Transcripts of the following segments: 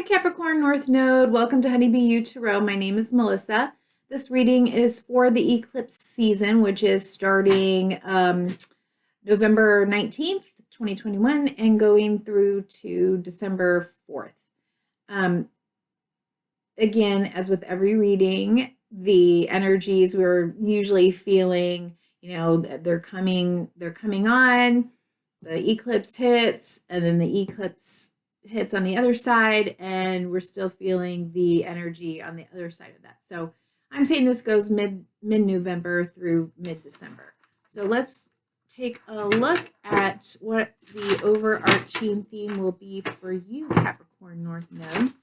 Capricorn North Node. Welcome to Honeybee U Tarot. My name is Melissa. This reading is for the eclipse season, which is starting November 19th, 2021, and going through to December 4th. Again, as with every reading, the energies we're usually feeling, they're coming on, the eclipse hits, and then the eclipse hits on the other side, and we're still feeling the energy on the other side of that. So I'm saying this goes mid-November through mid-December. So let's take a look at what the overarching theme will be for you, Capricorn North Node.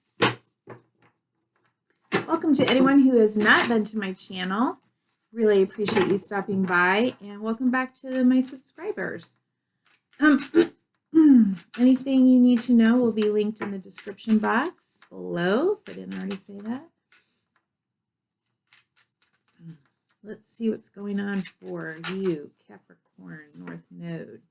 Welcome to anyone who has not been to my channel. Really appreciate you stopping by, and welcome back to my subscribers. Anything you need to know will be linked in the description box below, if I didn't already say that. Let's see what's going on for you, Capricorn North Node.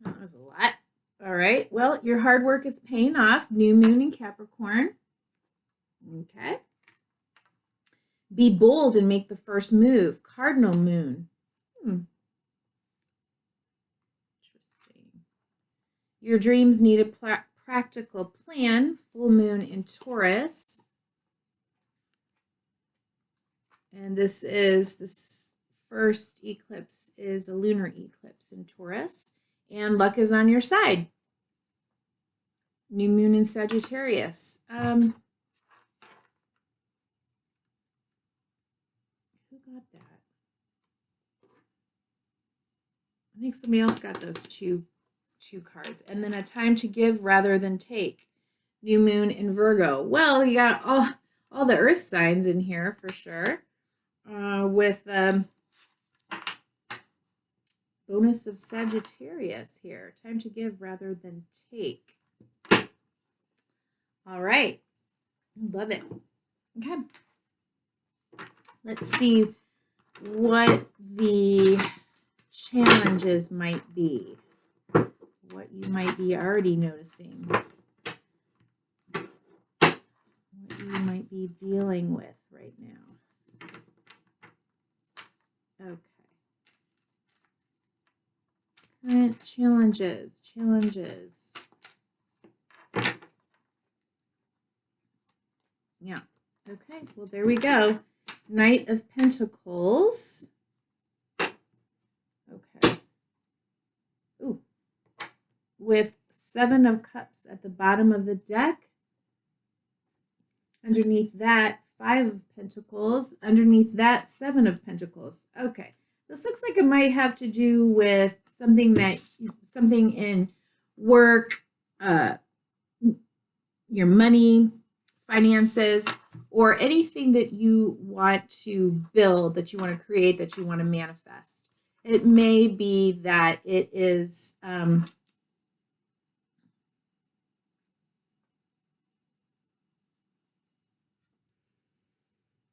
That was a lot. All right, well, your hard work is paying off. New moon in Capricorn. Okay. Be bold and make the first move. Cardinal moon. Interesting. Your dreams need a practical plan. Full moon in Taurus. And this first eclipse is a lunar eclipse in Taurus. And luck is on your side. New moon in Sagittarius. Who got that? I think somebody else got those two cards. And then a time to give rather than take. New moon in Virgo. Well, you got all the earth signs in here for sure. With bonus of Sagittarius here. Time to give rather than take. All right. Love it. Okay. Let's see what the challenges might be. What you might be already noticing. What you might be dealing with right now. Okay. Current challenges. Yeah. Okay. Well, there we go. Knight of Pentacles. Okay. Ooh. With Seven of Cups at the bottom of the deck. Underneath that, Five of Pentacles. Underneath that, Seven of Pentacles. Okay. This looks like it might have to do with something in work, your money, finances, or anything that you want to build, that you want to create, that you want to manifest. It may be that it is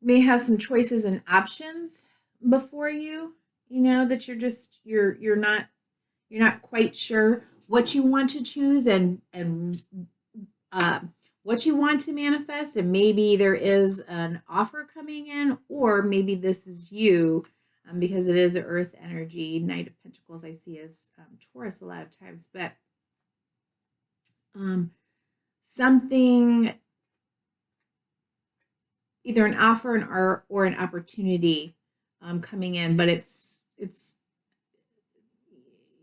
may have some choices and options before you, that you're not quite sure what you want to choose and what you want to manifest, and maybe there is an offer coming in, or maybe this is you, because it is earth energy. Knight of Pentacles I see as Taurus a lot of times, but something, either an offer or an opportunity coming in, but it's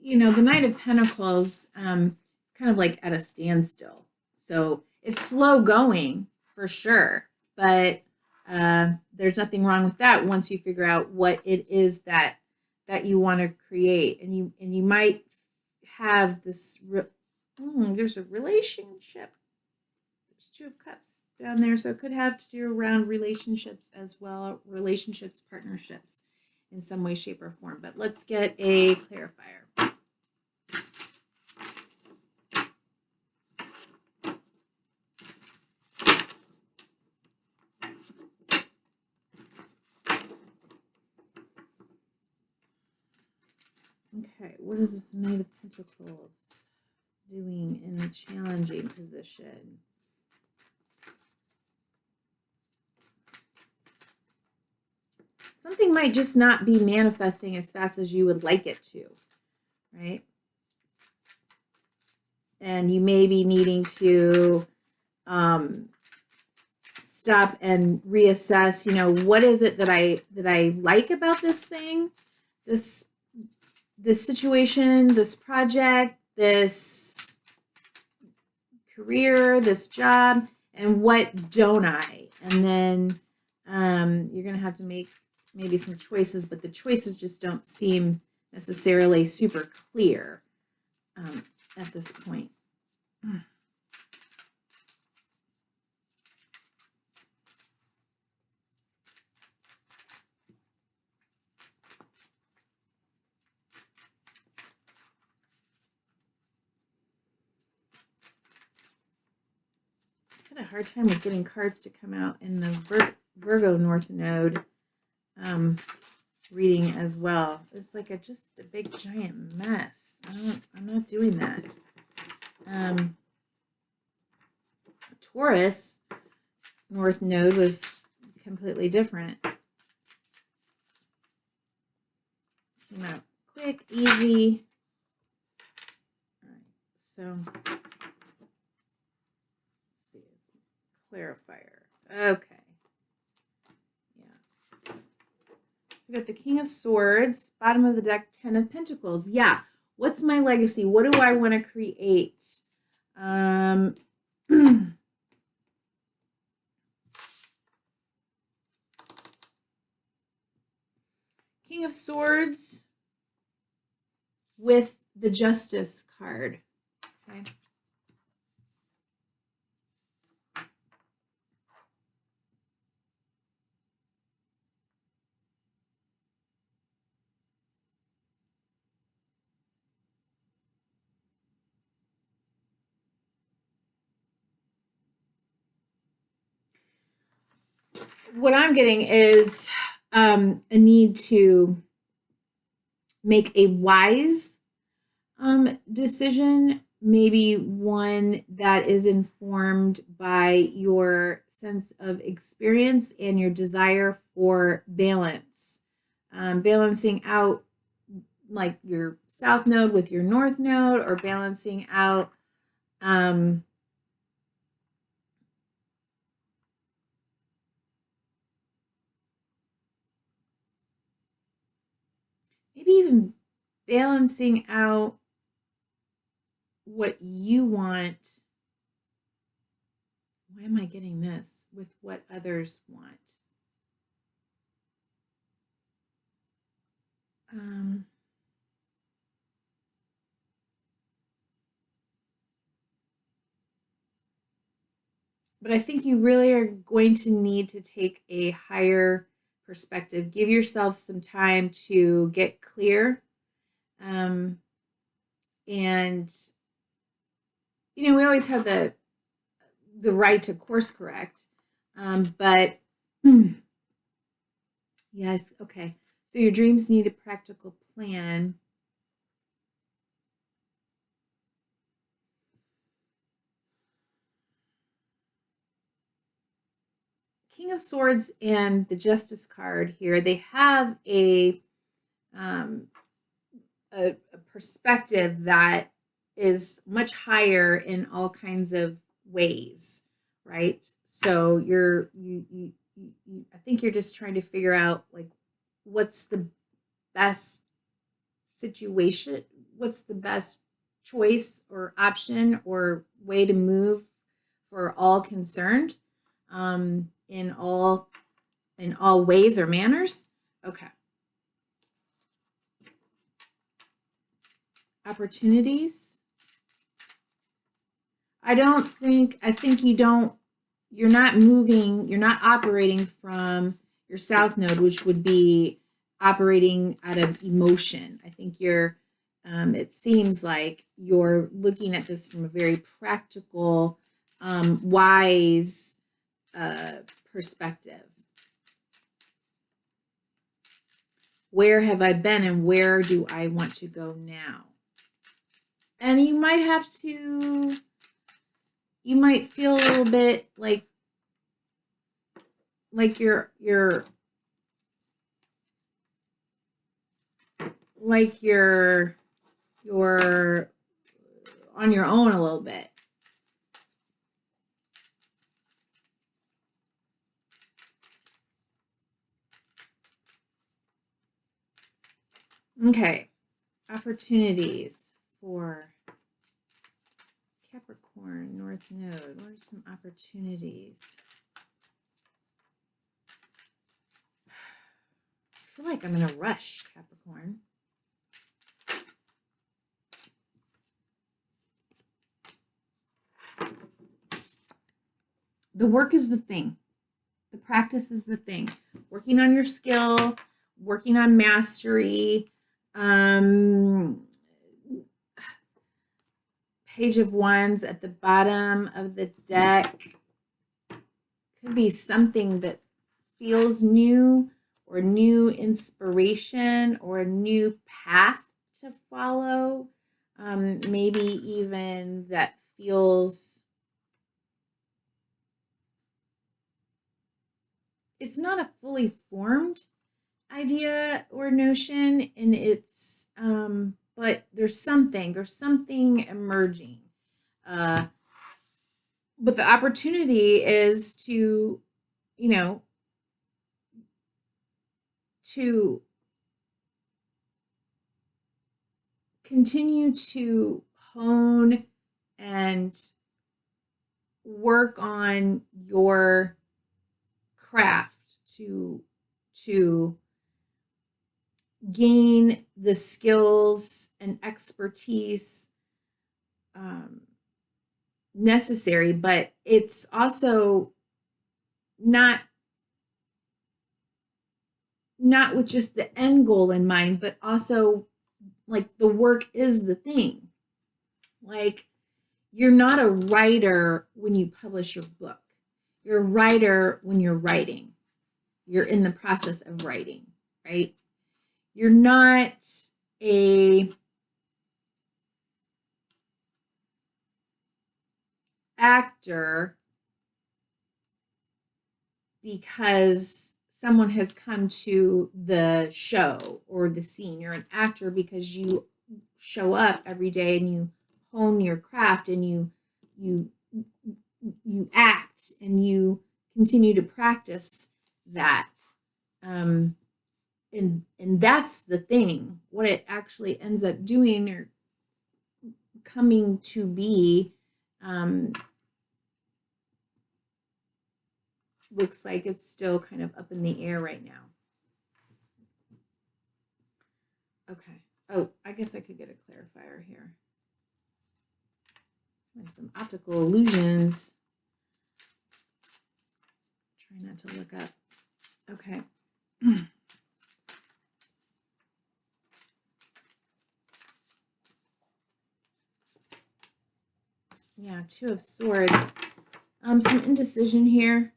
the Knight of Pentacles kind of like at a standstill. So it's slow going for sure, but there's nothing wrong with that once you figure out what it is that you want to create, and you might have this. There's a relationship. There's Two of Cups down there, so it could have to do around relationships as well, partnerships in some way, shape, or form. But let's get a clarifier. Okay, what is this Knight of Pentacles doing in the challenging position? Something might just not be manifesting as fast as you would like it to, right? And you may be needing to stop and reassess, you know, what is it that I like about this thing, this situation, this project, this career, this job, and what don't I? And then you're going to have to make maybe some choices, but the choices just don't seem necessarily super clear at this point. I had a hard time with getting cards to come out in the Virgo North Node reading as well. It's like just a big giant mess. I'm not doing that. Taurus North Node was completely different. Came out quick, easy. All right, so let's see, it's clarifier. Okay. Yeah. We got the King of Swords, bottom of the deck, 10 of Pentacles. Yeah. What's my legacy? What do I want to create? King of Swords with the Justice card. Okay. What I'm getting is a need to make a wise decision, maybe one that is informed by your sense of experience and your desire for balance. Balancing out like your South Node with your North Node, or balancing out maybe even balancing out what you want. Why am I getting this? With what others want. But I think you really are going to need to take a higher perspective. Give yourself some time to get clear. And, you know, we always have the right to course correct. But yes, okay. So your dreams need a practical plan. King of Swords and the Justice card here, they have a perspective that is much higher in all kinds of ways, right? So I think you're just trying to figure out like what's the best situation, what's the best choice or option or way to move for all concerned, in all ways or manners. Okay. Opportunities. I think you're not moving, you're not operating from your South Node, which would be operating out of emotion. I think it seems like you're looking at this from a very practical, wise perspective. Where have I been and where do I want to go now? And you might have to, you might feel a little bit like you're on your own a little bit. Okay, opportunities for Capricorn, North Node. What are some opportunities? I feel like I'm in a rush, Capricorn. The work is the thing. The practice is the thing. Working on your skill, working on mastery. Page of Wands at the bottom of the deck could be something that feels new, or new inspiration, or a new path to follow. Maybe even that feels, it's not a fully formed idea or notion, and it's but there's something emerging. But the opportunity is to, to continue to hone and work on your craft, to gain the skills and expertise necessary, but it's also not with just the end goal in mind, but also like the work is the thing. Like, you're not a writer when you publish your book. You're a writer when you're writing. You're in the process of writing, right? You're not a actor because someone has come to the show or the scene. You're an actor because you show up every day and you hone your craft, and you act, and you continue to practice that. And that's the thing. What it actually ends up doing or coming to be looks like it's still kind of up in the air right now. Okay. Oh, I guess I could get a clarifier here. And some optical illusions. Try not to look up. Okay. Yeah, Two of Swords. Some indecision here.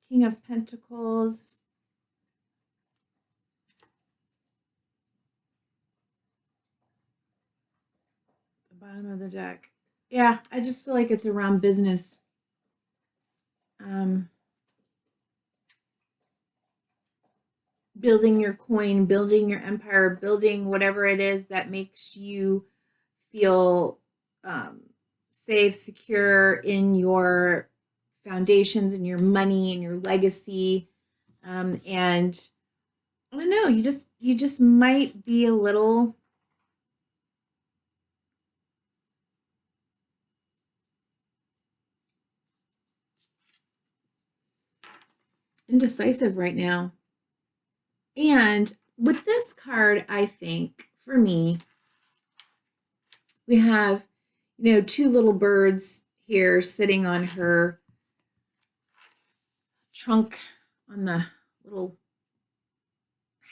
King of Pentacles. The bottom of the deck. Yeah, I just feel like it's around business. Building your coin, building your empire, building whatever it is that makes you feel safe, secure in your foundations and your money and your legacy. And I don't know, you just might be a little indecisive right now. And with this card, I think for me, we have, two little birds here sitting on her trunk, on the little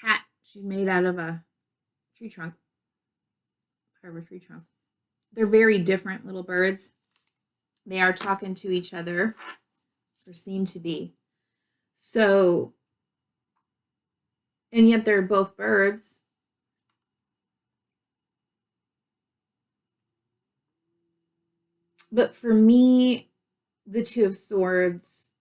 hat she made out of a tree trunk, part of a tree trunk. They're very different little birds. They are talking to each other. or seem to be. So, and yet they're both birds. But for me, the Two of Swords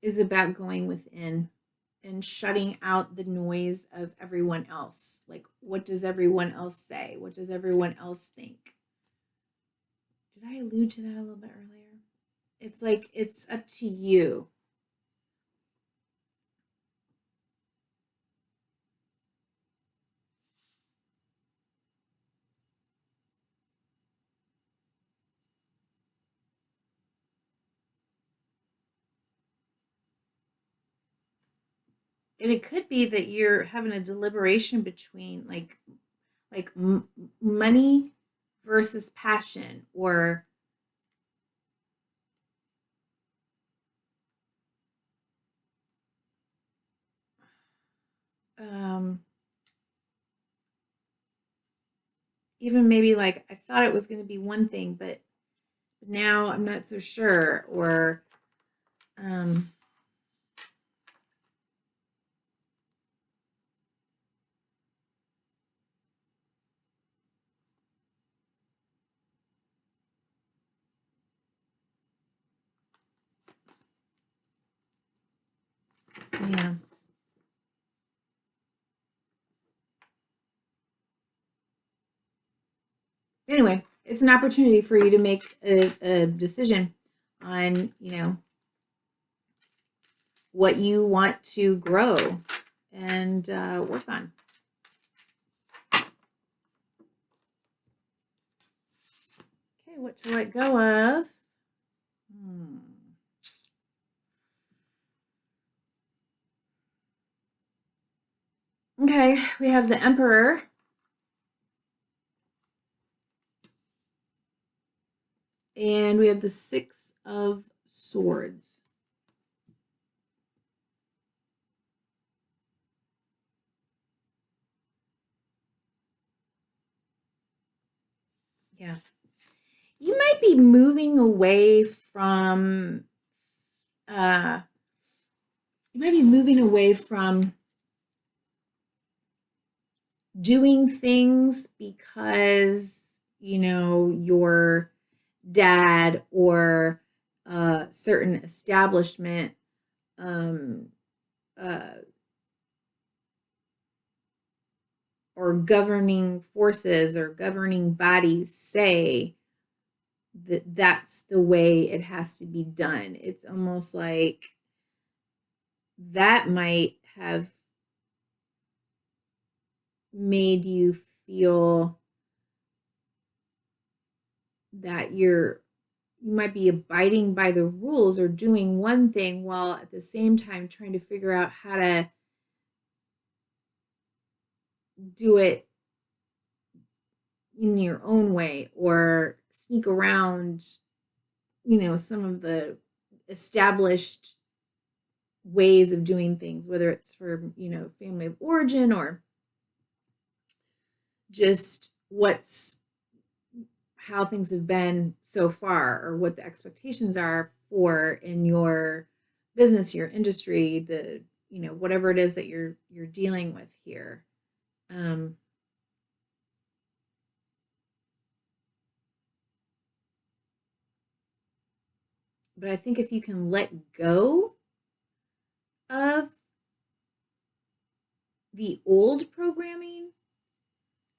is about going within and shutting out the noise of everyone else. Like, what does everyone else say? What does everyone else think? Did I allude to that a little bit earlier? It's like, it's up to you. And it could be that you're having a deliberation between like money versus passion, or um, even maybe like I thought it was going to be one thing, but now I'm not so sure, or um, yeah. Anyway, it's an opportunity for you to make a decision on, what you want to grow and work on. Okay, what to let go of? Okay, we have the Emperor. And we have the Six of Swords. Yeah. You might be moving away from doing things because your dad or a certain establishment uh, or governing forces or governing bodies say that that's the way it has to be done. It's almost like that might have made you feel that you might be abiding by the rules or doing one thing while at the same time trying to figure out how to do it in your own way or sneak around some of the established ways of doing things, whether it's for family of origin or just how things have been so far, or what the expectations are for in your business, your industry, the whatever it is that you're dealing with here. But I think if you can let go of the old programming,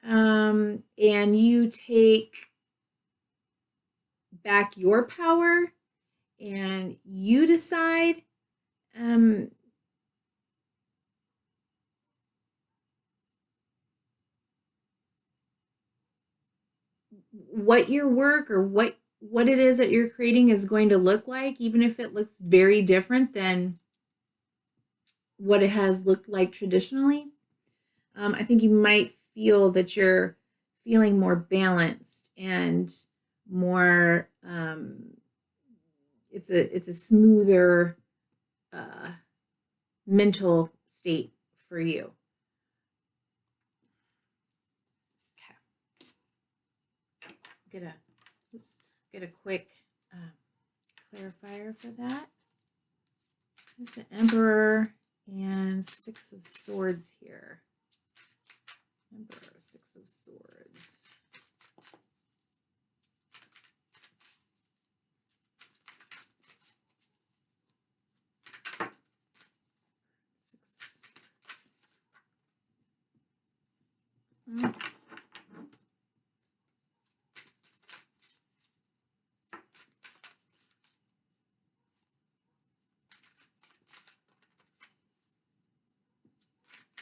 and you take back your power and you decide what your work or what it is that you're creating is going to look like, even if it looks very different than what it has looked like traditionally, I think you might feel that you're feeling more balanced and more it's a smoother mental state for you. Okay. get a, oops, get a quick clarifier for that. There's the Emperor and Six of Swords here. Emperor, Six of Swords.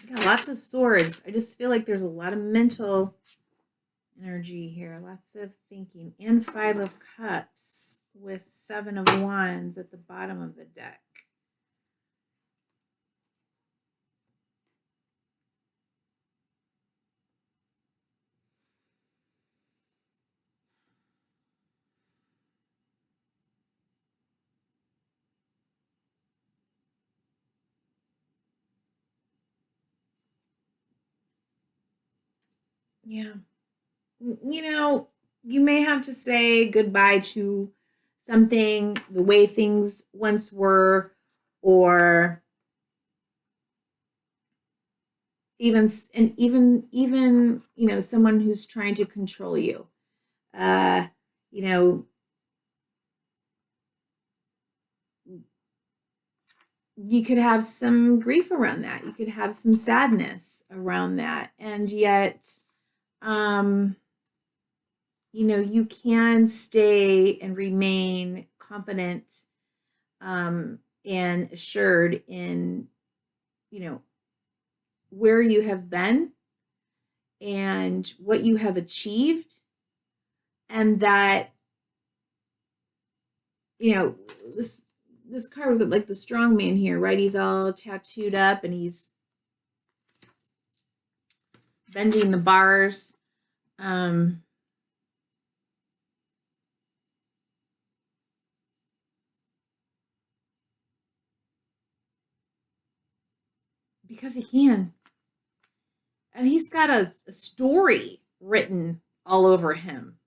Got lots of swords. I just feel like there's a lot of mental energy here. Lots of thinking. And Five of Cups with Seven of Wands at the bottom of the deck. Yeah. You know, you may have to say goodbye to something, the way things once were, or even you know, someone who's trying to control you. You know, you could have some grief around that. You could have some sadness around that. And yet, you know, you can stay and remain confident and assured in, you know, where you have been and what you have achieved. And that, you know, this card with like the strong man here, right? He's all tattooed up and he's bending the bars. Because he can. And he's got a story written all over him.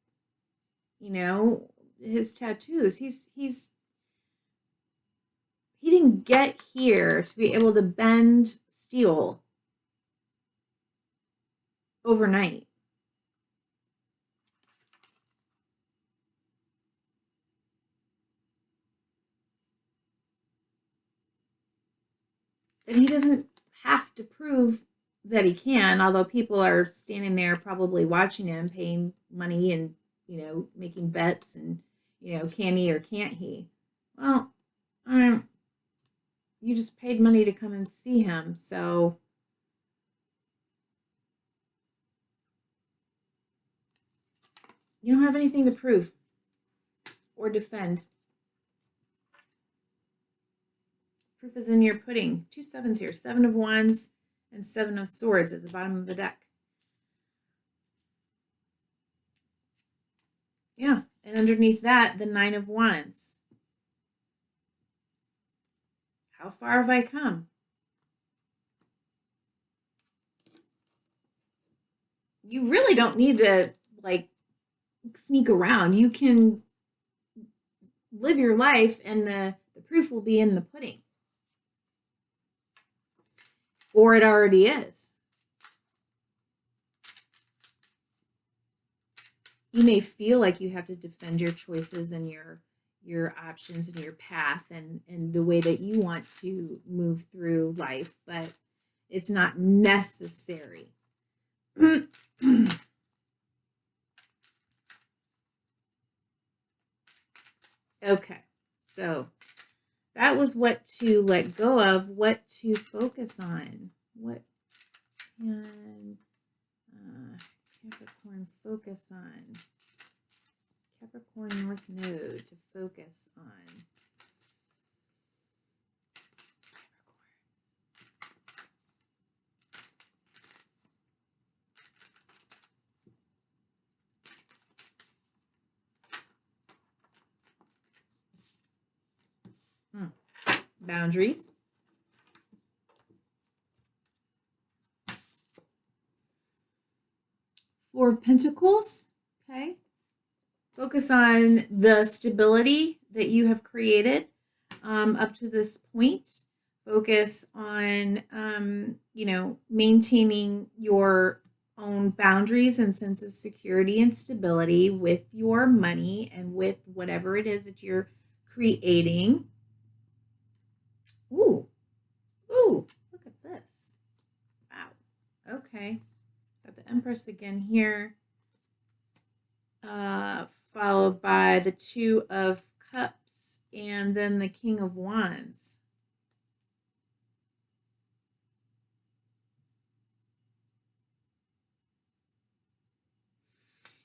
You know, his tattoos. He didn't get here to be able to bend steel overnight. And he doesn't have to prove that he can, although people are standing there probably watching him, paying money and, you know, making bets and, you know, can he or can't he? Well, you just paid money to come and see him, so you don't have anything to prove or defend. Proof is in your pudding. 2 sevens here. 7 of Wands and 7 of Swords at the bottom of the deck. Yeah, and underneath that, the 9 of Wands. How far have I come? You really don't need to, like, sneak around. You can live your life and the proof will be in the pudding. Or it already is. You may feel like you have to defend your choices and your options and your path and the way that you want to move through life, but it's not necessary. Okay, so that was what to let go of, what to focus on. What can Capricorn focus on? Capricorn North Node to focus on. Boundaries. Four of Pentacles. Okay. Focus on the stability that you have created up to this point. Focus on, maintaining your own boundaries and sense of security and stability with your money and with whatever it is that you're creating. Ooh, look at this. Wow. Okay. Got the Empress again here. Followed by the Two of Cups and then the King of Wands.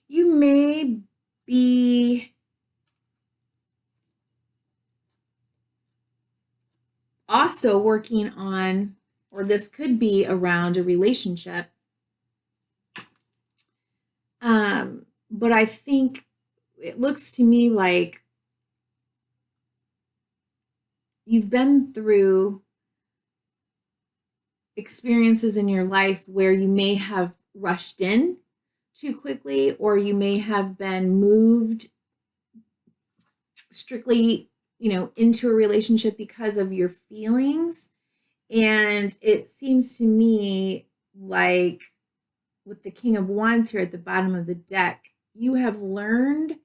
You may be also working on, or this could be around a relationship. But I think it looks to me like you've been through experiences in your life where you may have rushed in too quickly, or you may have been moved strictly, into a relationship because of your feelings. And it seems to me like with the King of Wands here at the bottom of the deck, you have learned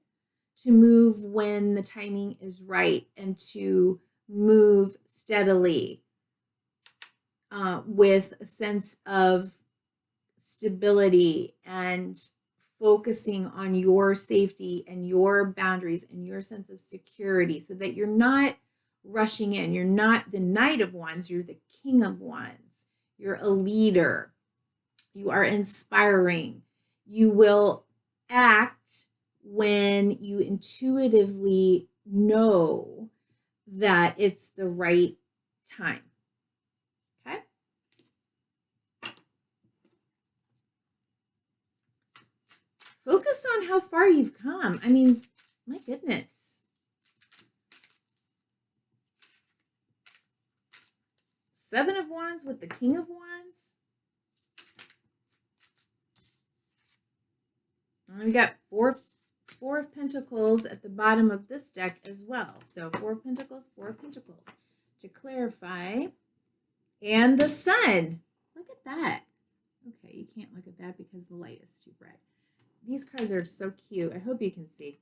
to move when the timing is right and to move steadily with a sense of stability and focusing on your safety and your boundaries and your sense of security so that you're not rushing in. You're not the Knight of Wands, you're the King of Wands. You're a leader. You are inspiring. You will act when you intuitively know that it's the right time. Okay? Focus on how far you've come. I mean, my goodness. Seven of Wands with the King of Wands. And we got four of Pentacles at the bottom of this deck as well. So Four of Pentacles to clarify. And the Sun. Look at that. Okay, you can't look at that because the light is too bright. These cards are so cute. I hope you can see.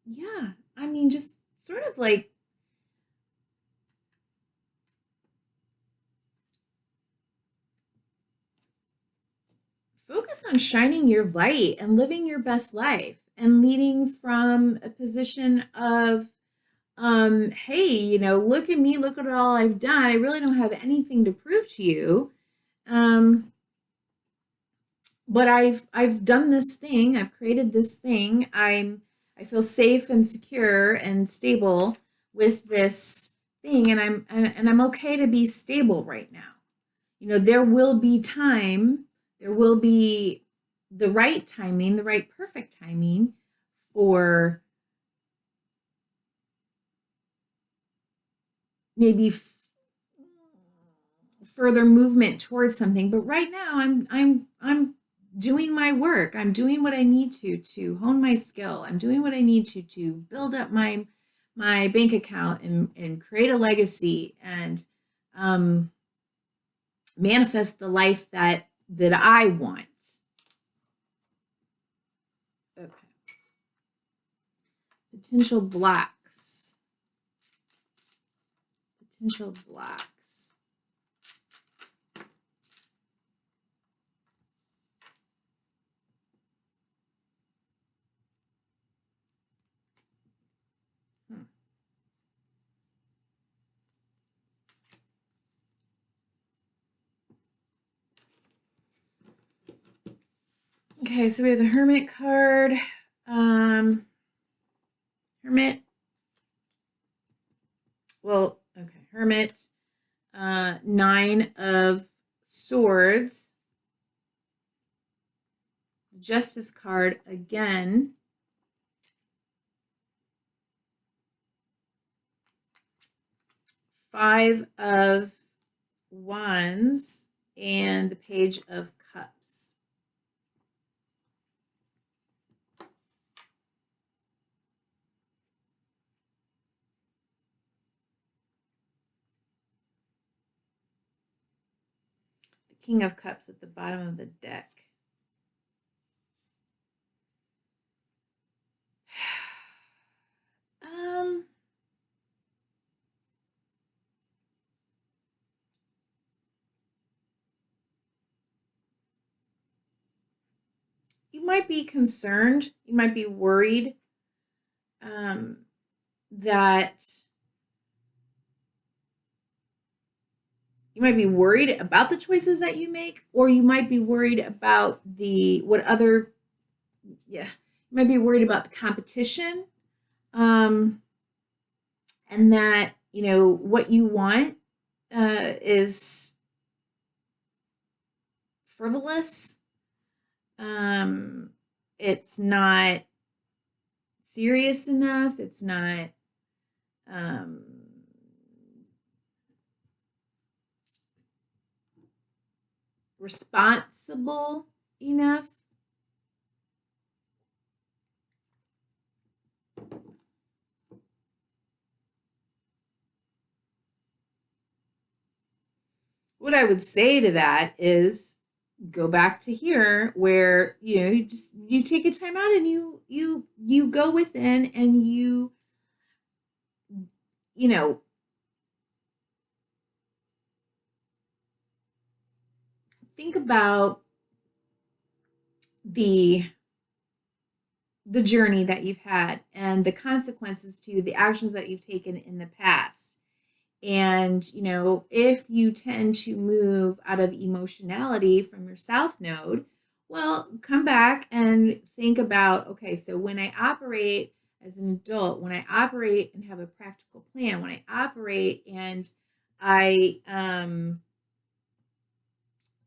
Yeah, I mean, just sort of like focus on shining your light and living your best life and leading from a position of hey, look at me, look at all I've done. I really don't have anything to prove to you. But I've done this thing, I've created this thing. I feel safe and secure and stable with this thing, and I'm okay to be stable right now. There will be time, there will be the right timing, the right perfect timing for maybe further movement towards something. But right now I'm doing my work. I'm doing what I need to hone my skill. I'm doing what I need to build up my bank account and create a legacy and manifest the life that I want. Okay. Potential blocks. Okay, so we have the Hermit card. Hermit. Well, okay, Hermit. 9 of Swords. Justice card again. Five of Wands and the Page of Cups. The King of Cups at the bottom of the deck. You might be concerned, you might be worried that you might be worried about the choices that you make, or you might be worried about you might be worried about the competition, and that, what you want is frivolous. It's not serious enough. It's not responsible enough. What I would say to that is go back to here where you take a time out and you go within and you think about the journey that you've had and the consequences to the actions that you've taken in the past. And, if you tend to move out of emotionality from your South Node, well, come back and think about, okay, so when I operate as an adult, when I operate and have a practical plan, when I operate and I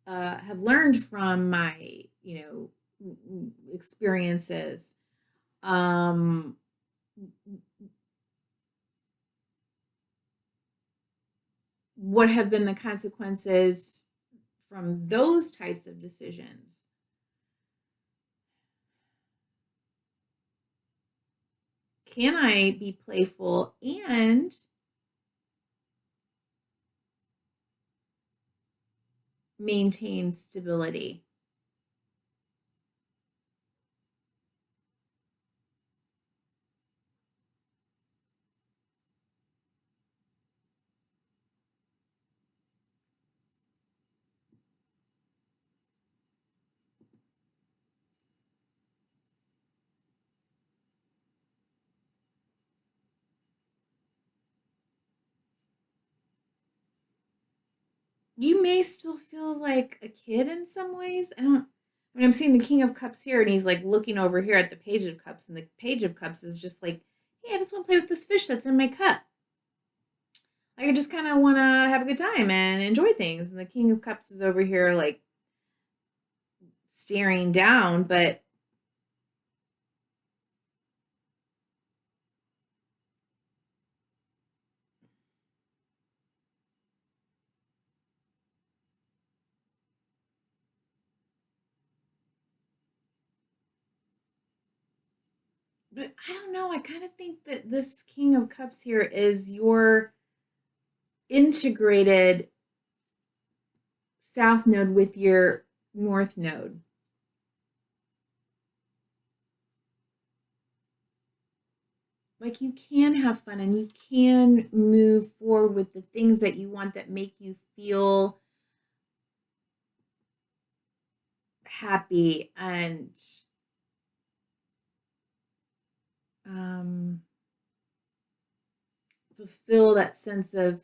have learned from my, experiences, what have been the consequences from those types of decisions? Can I be playful and maintain stability? You may still feel like a kid in some ways. I'm seeing the King of Cups here, and he's like looking over here at the Page of Cups, and the Page of Cups is just like, hey, I just want to play with this fish that's in my cup. Like, I just kind of want to have a good time and enjoy things. And the King of Cups is over here, like, staring down, but I don't know. I kind of think that this King of Cups here is your integrated South Node with your North Node. Like, you can have fun and you can move forward with the things that you want that make you feel happy and fulfill that sense of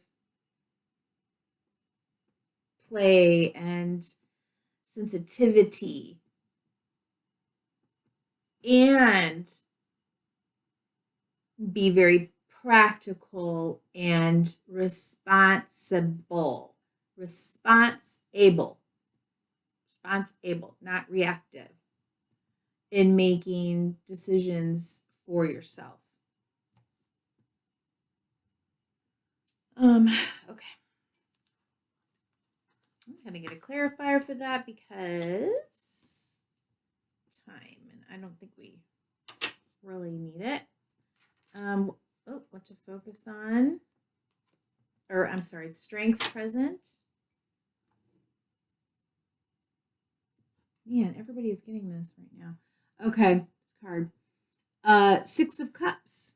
play and sensitivity, and be very practical and responsible, not reactive, in making decisions for yourself. Okay. I'm going to get a clarifier for that because time, and I don't think we really need it. What to focus on? Or I'm sorry, strengths present. Man, everybody is getting this right now. Okay, this card. 6 of Cups.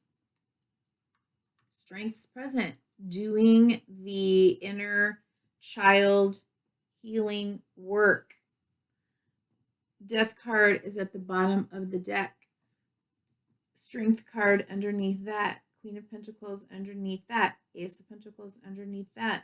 Strengths present. Doing the inner child healing work. Death card is at the bottom of the deck. Strength card underneath that. Queen of Pentacles underneath that. Ace of Pentacles underneath that.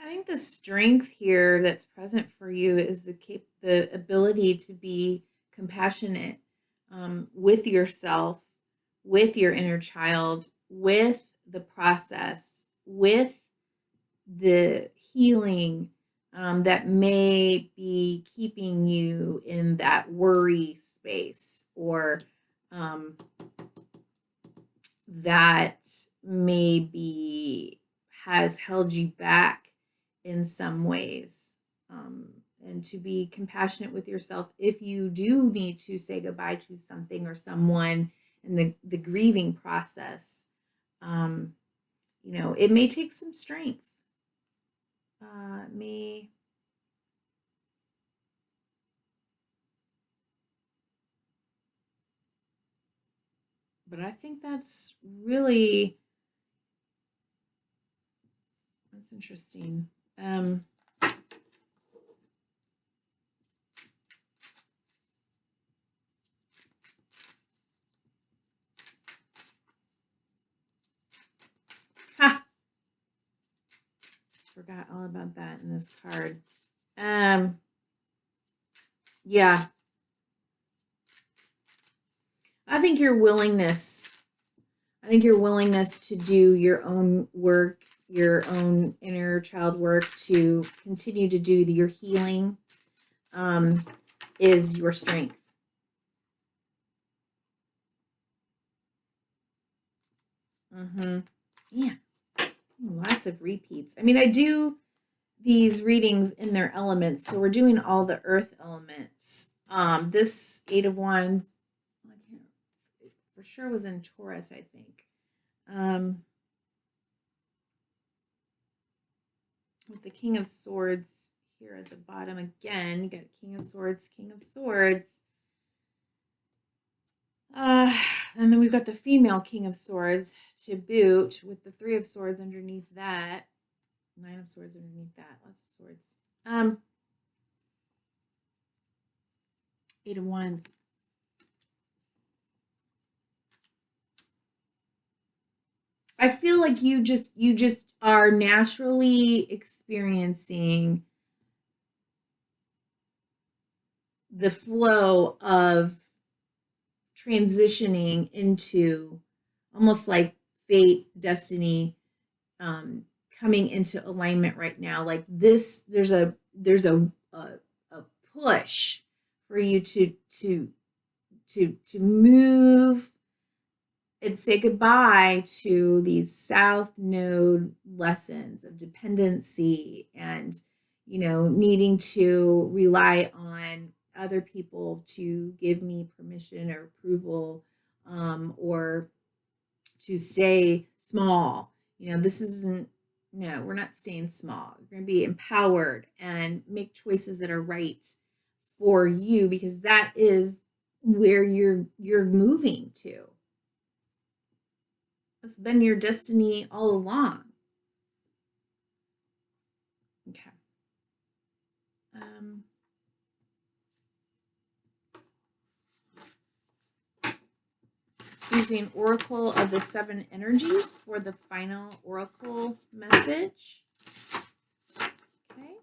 I think the strength here that's present for you is the ability to be compassionate with yourself, with your inner child, with the process, with the healing that may be keeping you in that worry space, or that maybe has held you back in some ways. And to be compassionate with yourself if you do need to say goodbye to something or someone in the grieving process. It may take some strength. But I think that's interesting. Forgot all about that in this card. Yeah. I think your willingness to do your own work, your own inner child work, to continue to do your healing, is your strength. Yeah. Lots of repeats. I mean, I do these readings in their elements, so we're doing all the earth elements. This 8 of Wands, it for sure was in Taurus, I think. With the King of Swords here at the bottom again, you got King of Swords, King of Swords. And then we've got the female King of Swords to boot, with the 3 of Swords underneath that. 9 of Swords underneath that. Lots of swords. 8 of Wands. I feel like you just are naturally experiencing the flow of transitioning into almost like fate, destiny, coming into alignment right now. Like this, there's a push for you to move and say goodbye to these South Node lessons of dependency and, needing to rely on other people to give me permission or approval, or to stay small. This isn't, no, we're not staying small. You're going to be empowered and make choices that are right for you, because that is where you're moving to. That's been your destiny all along. Okay. Using Oracle of the 7 Energies for the final Oracle message. Okay.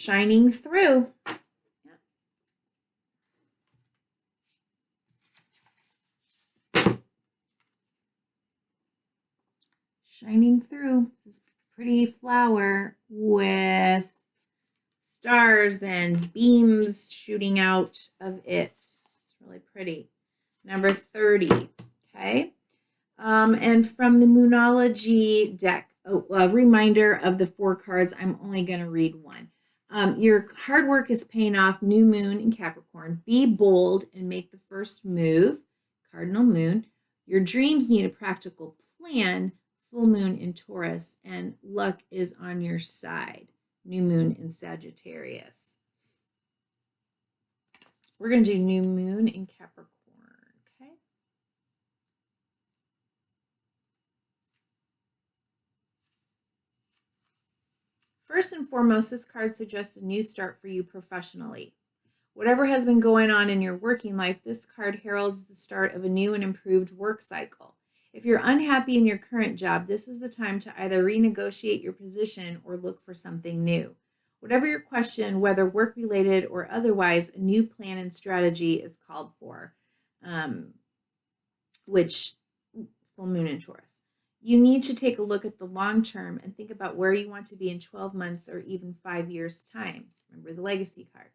shining through. Shining through. This is a pretty flower with stars and beams shooting out of it. It's really pretty. Number 30. Okay. And from the Moonology deck, a reminder of the 4 cards. I'm only going to read one. Your hard work is paying off. New moon in Capricorn. Be bold and make the first move. Cardinal moon. Your dreams need a practical plan. Full moon in Taurus. And luck is on your side. New moon in Sagittarius. We're going to do new moon in Capricorn. Okay. First and foremost, this card suggests a new start for you professionally. Whatever has been going on in your working life, this card heralds the start of a new and improved work cycle. If you're unhappy in your current job, this is the time to either renegotiate your position or look for something new. Whatever your question, whether work-related or otherwise, a new plan and strategy is called for, which full moon in Taurus. You need to take a look at the long term and think about where you want to be in 12 months or even 5 years' time. Remember the legacy card.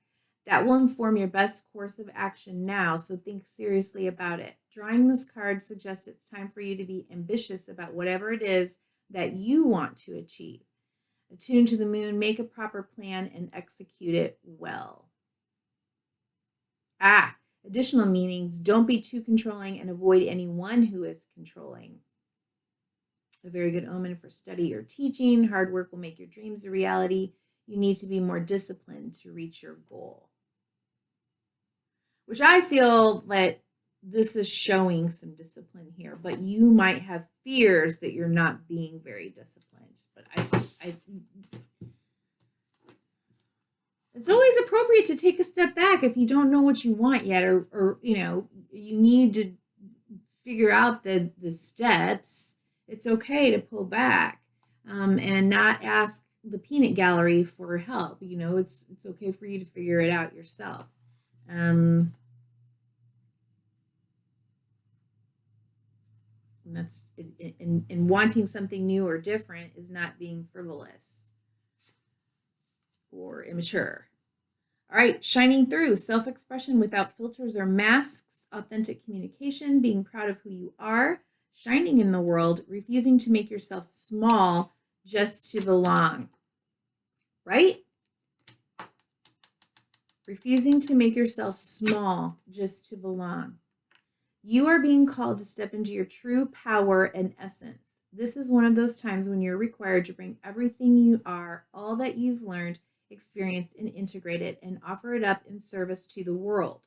That will inform your best course of action now, so think seriously about it. Drawing this card suggests it's time for you to be ambitious about whatever it is that you want to achieve. Attune to the moon, make a proper plan, and execute it well. Additional meanings, don't be too controlling and avoid anyone who is controlling. A very good omen for study or teaching. Hard work will make your dreams a reality. You need to be more disciplined to reach your goal. Which I feel that this is showing some discipline here, but you might have fears that you're not being very disciplined. But it's always appropriate to take a step back if you don't know what you want yet, or you know, you need to figure out the steps. It's okay to pull back and not ask the peanut gallery for help. You know, it's okay for you to figure it out yourself. And that's in wanting something new or different is not being frivolous or immature. All right, shining through, self-expression without filters or masks, authentic communication, being proud of who you are, shining in the world, refusing to make yourself small just to belong. Right? Refusing to make yourself small just to belong. You are being called to step into your true power and essence. This is one of those times when you're required to bring everything you are, all that you've learned, experienced, and integrated, and offer it up in service to the world.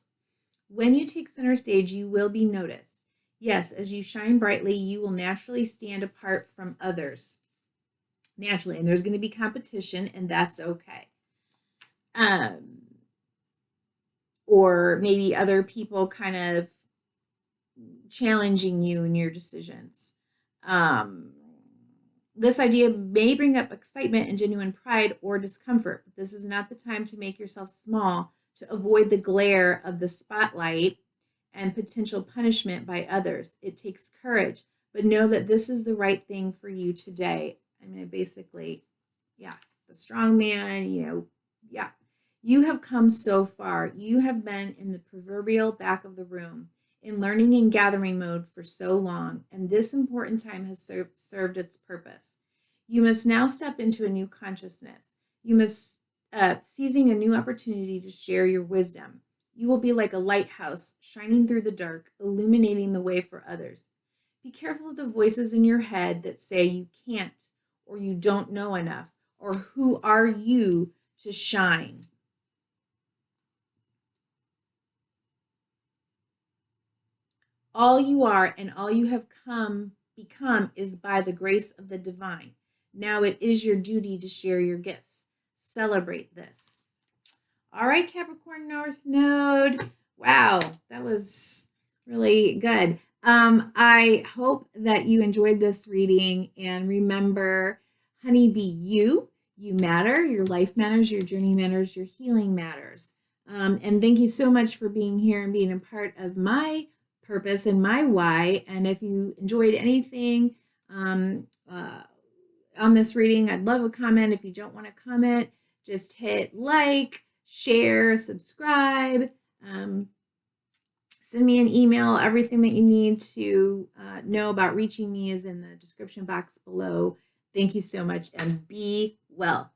When you take center stage, you will be noticed. Yes, as you shine brightly, you will naturally stand apart from others. Naturally, and there's going to be competition, and that's okay. Or maybe other people kind of challenging you in your decisions. This idea may bring up excitement and genuine pride or discomfort, but this is not the time to make yourself small to avoid the glare of the spotlight and potential punishment by others. It takes courage, but know that this is the right thing for you today. I mean, basically, the strong man, you have come so far. You have been in the proverbial back of the room in learning and gathering mode for so long, and this important time has served its purpose. You must now step into a new consciousness. You must seizing a new opportunity to share your wisdom. You will be like a lighthouse shining through the dark, illuminating the way for others. Be careful of the voices in your head that say you can't, or you don't know enough, or who are you to shine. All you are and all you have become is by the grace of the divine. Now it is your duty to share your gifts. Celebrate this. All right, Capricorn North Node. Wow, that was really good. I hope that you enjoyed this reading, and remember, honey, be you. you matter, your life matters, your journey matters, your healing matters. And thank you so much for being here and being a part of my purpose and my why. And if you enjoyed anything on this reading, I'd love a comment. If you don't want to comment, just hit like, share, subscribe. Send me an email. Everything that you need to know about reaching me is in the description box below. Thank you so much and be well.